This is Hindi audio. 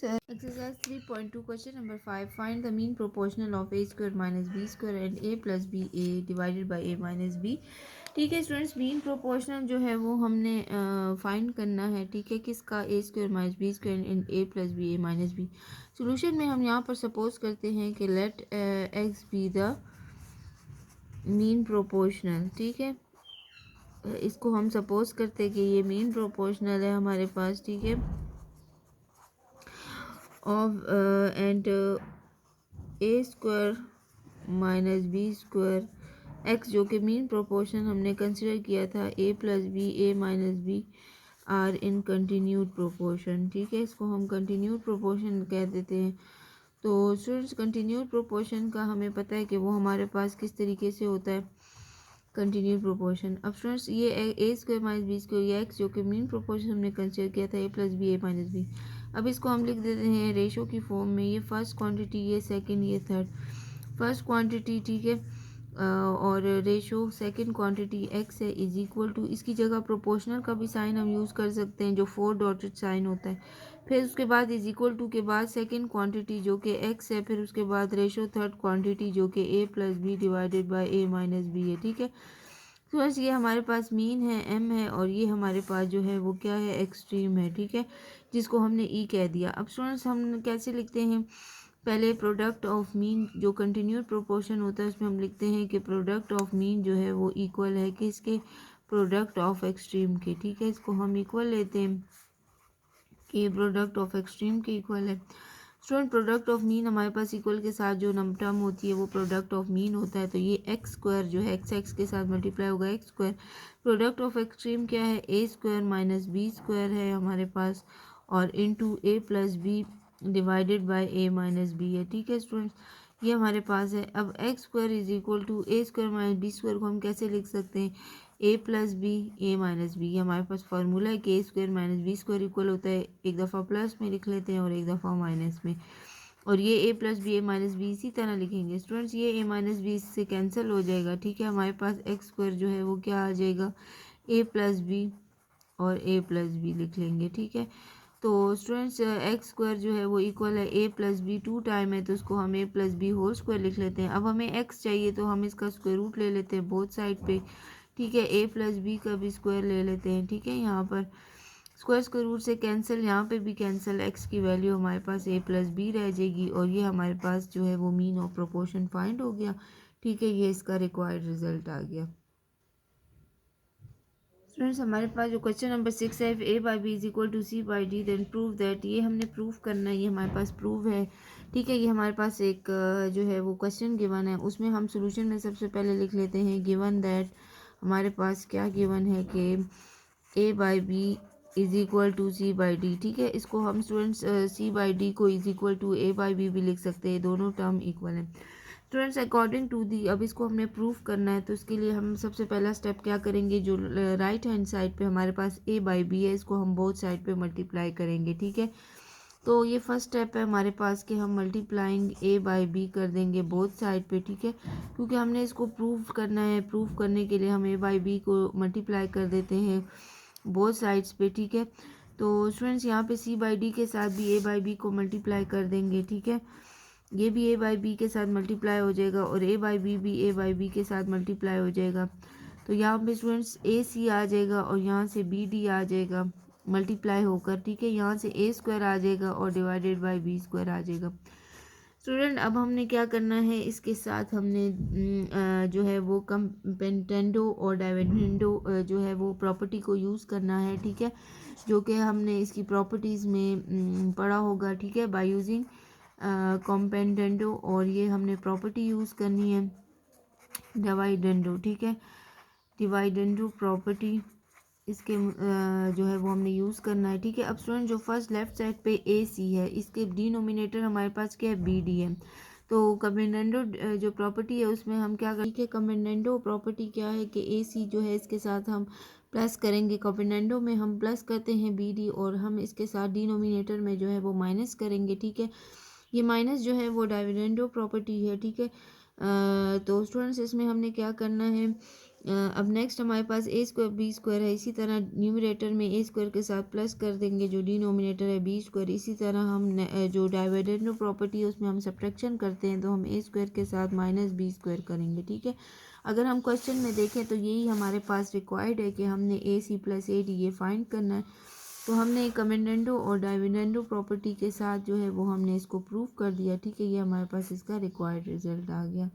Exercise 3.2 question number 5. Find the mean proportional of a square minus b square and a plus b a divided by a minus b. ठीक है स्टूडेंट्स, मीन प्रोपोर्शनल जो है वो हमने फाइंड करना है। ठीक है, किसका? A square minus B square and A plus B A minus B. Solution में हम यहाँ पर सपोज करते हैं कि let X be the mean proportional. ठीक है, इसको हम सपोज करते हैं कि ये मीन प्रोपोर्शनल है हमारे पास। ठीक है, of and A square minus B square X जो कि मीन प्रोपोर्शन हमने कंसिडर किया था A plus B A minus B are in continued proportion. ठीक है, इसको हम कंटिन्यूड प्रोपोर्शन कह देते हैं। तो स्टूडेंट्स, कंटिन्यूड प्रोपोर्शन का हमें पता है कि वो हमारे पास किस तरीके से होता है, कंटिन्यूड प्रोपोर्शन। अब स्टूडेंट्स, ये ए स्क्वायर माइनस बी स्क्वायर ये एक्स जो कि मीन प्रोपोर्शन हमने कंसिडर किया था A plus B A minus B. अब इसको हम लिख देते हैं रेशो की फॉर्म में। ये फर्स्ट क्वांटिटी, ये सेकंड, ये थर्ड। फर्स्ट क्वांटिटी, ठीक है, और रेशो सेकंड क्वांटिटी एक्स है इज इक्वल टू, इसकी जगह प्रोपोर्शनल का भी साइन हम यूज़ कर सकते हैं जो 4 डॉटेड साइन होता है। फिर उसके बाद इज इक्वल टू के बाद सेकंड क्वांटिटी जो कि एक्स है, फिर उसके बाद रेशो थर्ड क्वांटिटी जो कि A plus B divided by A minus B है। ठीक है, तो बस ये हमारे पास मीन है, एम है, और ये हमारे पास जो है वो क्या है, एक्सट्रीम है। ठीक है, जिसको हमने ई कह दिया। अब स्टूडेंट्स, हम कैसे लिखते हैं? पहले प्रोडक्ट ऑफ मीन जो कंटिन्यूड प्रोपोर्शन होता है उसमें हम लिखते हैं कि प्रोडक्ट ऑफ मीन जो है वो इक्वल है किसके? प्रोडक्ट ऑफ एक्सट्रीम के। ठीक है, इसको हम इक्वल लेते हैं कि प्रोडक्ट ऑफ एक्सट्रीम के इक्वल है। स्टूडेंट, प्रोडक्ट ऑफ मीन हमारे पास इक्वल के साथ जो टर्म होती है वो प्रोडक्ट ऑफ मीन होता है। तो ये एक्स स्क्वायर जो है एक्स एक्स के साथ मल्टीप्लाई होगा x square. Product of extreme क्या है? A square minus B square है हमारे पास, और into a plus B divided by A minus B है। ठीक है स्टूडेंट्स, ये हमारे पास है। अब x square is equal to a square minus B square को हम कैसे लिख सकते हैं? A plus B A minus b. हमारे पास फार्मूला है कि a square minus B square equal होता है, एक दफ़ा प्लस में लिख लेते हैं और एक दफ़ा माइनस में, और ये ए प्लस बी ए माइनस बी इसी तरह लिखेंगे। स्टूडेंट्स, ये ए माइनस बी इससे कैंसिल हो जाएगा। ठीक है, हमारे पास एक्स स्क्वायर जो है वो क्या आ जाएगा? ए प्लस बी और ए प्लस बी लिख लेंगे। ठीक है, तो स्टूडेंट्स, एक्स स्क्वायर जो है वो इक्वल है ए प्लस बी, 2 टाइम है तो उसको हम ए प्लस बी होल स्क्वायर लिख लेते हैं। अब हमें एक्स चाहिए तो हम इसका स्क्वायर रूट ले लेते हैं बोथ साइड पे। ठीक है, ए प्लस बी का भी स्क्वायर ले लेते हैं। ठीक है, यहाँ पर स्क्वायर रूट से कैंसिल, यहाँ पे भी कैंसिल, एक्स की वैल्यू हमारे पास ए प्लस बी रह जाएगी, और ये हमारे पास जो है वो मीन ऑफ प्रोपोर्शन फाइंड हो गया। ठीक है, ये इसका रिक्वायर्ड रिजल्ट आ गया। स्टूडेंट्स, हमारे पास जो क्वेश्चन नंबर 6 है, A by B is equal to C by D then prove that, ये हमने प्रूव करना है, ये हमारे पास प्रूव है। ठीक है, ये हमारे पास एक जो है वो क्वेश्चन गिवन है, उसमें हम सोल्यूशन में सबसे पहले लिख लेते हैं गिवन दैट, हमारे पास क्या गिवन है कि A by B is equal to C by D. ठीक है, इसको हम स्टूडेंट्स सी बाई डी को is equal to A by B भी लिख सकते हैं, दोनों टर्म इक्वल हैं। स्टूडेंट्स, अकॉर्डिंग टू दी, अब इसको हमने प्रूफ करना है तो इसके लिए हम सबसे पहला स्टेप क्या करेंगे? जो राइट हैंड साइड पे हमारे पास ए बाई बी है इसको हम बोथ साइड पे मल्टीप्लाई करेंगे। ठीक है, तो ये फर्स्ट स्टेप है हमारे पास कि हम मल्टीप्लाइंग ए बाई बी कर देंगे बोथ साइड पे। ठीक है, क्योंकि हमने इसको प्रूफ करना है, प्रूफ करने के लिए हम ए बाई बी को मल्टीप्लाई कर देते हैं बोथ साइड्स पे। ठीक है, तो स्टूडेंट्स, यहाँ पे सी बाई डी के साथ भी ए बाई बी को मल्टीप्लाई कर देंगे। ठीक है, ये भी ए बाई बी के साथ मल्टीप्लाई हो जाएगा, और ए बाई बी भी ए बाई बी के साथ मल्टीप्लाई हो जाएगा। तो यहाँ पे स्टूडेंट्स ए सी आ जाएगा और यहाँ से बी डी आ जाएगा मल्टीप्लाई होकर। ठीक है, यहाँ से ए स्क्वायर आ जाएगा और डिवाइडेड बाई बी स्क्वायर आ जाएगा। स्टूडेंट, अब हमने क्या करना है, इसके साथ हमने जो है वो कंपेंटेंडो और डाइविडेंडो जो है वो प्रॉपर्टी को यूज़ करना है। ठीक है, जो कि हमने इसकी प्रॉपर्टीज़ में पढ़ा होगा। ठीक है, बाय यूजिंग कॉम्पेंडेंडो, और ये हमने प्रॉपर्टी यूज़ करनी है डिवाइडेंडो। ठीक है, डिवाइडेंडो प्रॉपर्टी इसके जो है वो हमने यूज़ करना है। ठीक है, अब स्टूडेंट, जो फर्स्ट लेफ्ट साइड पे ए सी है इसके डिनोमिनेटर हमारे पास क्या है? बी डी है। तो कमेंडेंडो जो प्रॉपर्टी है उसमें हम क्या करें? ठीक है, कमेंडेंडो प्रॉपर्टी क्या है कि ए सी जो है इसके साथ हम प्लस करेंगे, कमेंडेंडो में हम प्लस करते हैं बी डी, और हम इसके साथ डिनोमिनेटर में जो है वो माइनस करेंगे। ठीक है, ये माइनस जो है वो डिविडेंडो प्रॉपर्टी है। ठीक है, तो स्टूडेंट्स, इसमें हमने क्या करना है, अब नेक्स्ट हमारे पास ए स्क्वायर बी स्क्वायर है। इसी तरह न्यूमरेटर में ए स्क्वायर के साथ प्लस कर देंगे, जो डिनोमिनेटर है बी स्क्वायर। इसी तरह हम जो डिविडेंड प्रॉपर्टी है उसमें हम सब्ट्रैक्शन करते हैं, तो हम ए स्क्वायर के साथ माइनस बी स्क्वायर करेंगे। ठीक है, अगर हम क्वेश्चन में देखें तो यही हमारे पास रिक्वायर्ड है कि हमने ए सी प्लस ए डी ये फाइंड करना है। तो हमने कमेंडेंडो और डिविडेंडो प्रॉपर्टी के साथ जो है वो हमने इसको प्रूव कर दिया। ठीक है, ये हमारे पास इसका रिक्वायर्ड रिजल्ट आ गया।